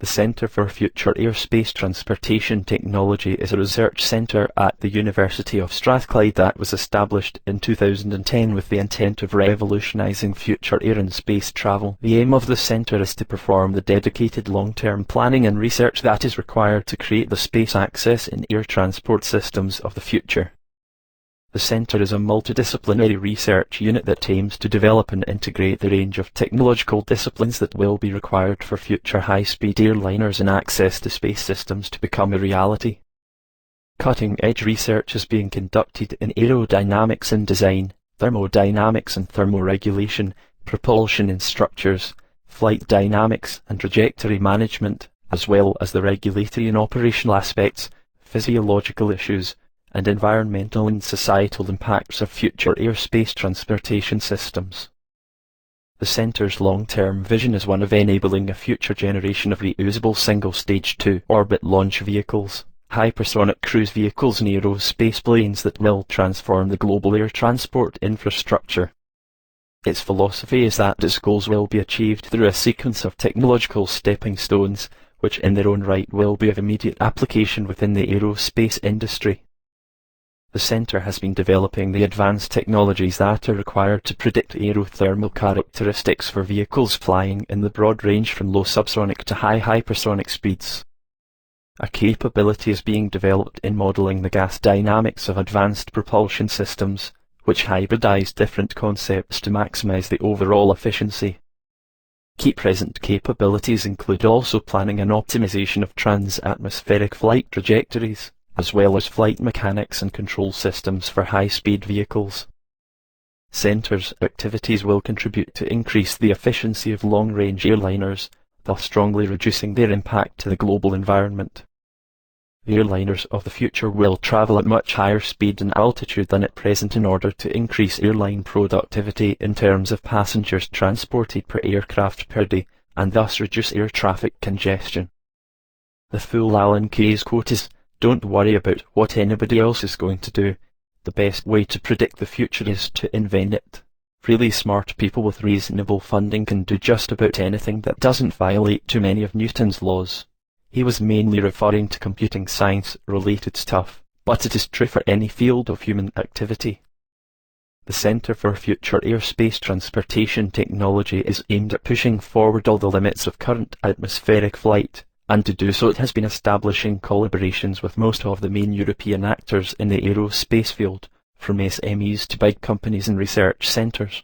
The Centre for Future Airspace Transportation Technology is a research centre at the University of Strathclyde that was established in 2010 with the intent of revolutionising future air and space travel. The aim of the centre is to perform the dedicated long-term planning and research that is required to create the space access and air transport systems of the future. The centre is a multidisciplinary research unit that aims to develop and integrate the range of technological disciplines that will be required for future high-speed airliners and access to space systems to become a reality. Cutting-edge research is being conducted in aerodynamics and design, thermodynamics and thermoregulation, propulsion and structures, flight dynamics and trajectory management, as well as the regulatory and operational aspects, physiological issues, and environmental and societal impacts of future airspace transportation systems. The centre's long-term vision is one of enabling a future generation of reusable single-stage to-orbit launch vehicles, hypersonic cruise vehicles and aerospace planes that will transform the global air transport infrastructure. Its philosophy is that its goals will be achieved through a sequence of technological stepping stones, which in their own right will be of immediate application within the aerospace industry. The centre has been developing the advanced technologies that are required to predict aerothermal characteristics for vehicles flying in the broad range from low subsonic to high hypersonic speeds. A capability is being developed in modelling the gas dynamics of advanced propulsion systems, which hybridize different concepts to maximise the overall efficiency. Key present capabilities include also planning and optimization of trans-atmospheric flight trajectories, as well as flight mechanics and control systems for high-speed vehicles. Centre's activities will contribute to increase the efficiency of long-range airliners, thus strongly reducing their impact to the global environment. The airliners of the future will travel at much higher speed and altitude than at present in order to increase airline productivity in terms of passengers transported per aircraft per day, and thus reduce air traffic congestion. The full Alan Kay's quote is, "Don't worry about what anybody else is going to do. The best way to predict the future is to invent it." Really smart people with reasonable funding can do just about anything that doesn't violate too many of Newton's laws. He was mainly referring to computing science-related stuff, but it is true for any field of human activity. The Centre for Future Airspace Transportation Technology is aimed at pushing forward all the limits of current atmospheric flight, and to do so it has been establishing collaborations with most of the main European actors in the aerospace field, from SMEs to big companies and research centres.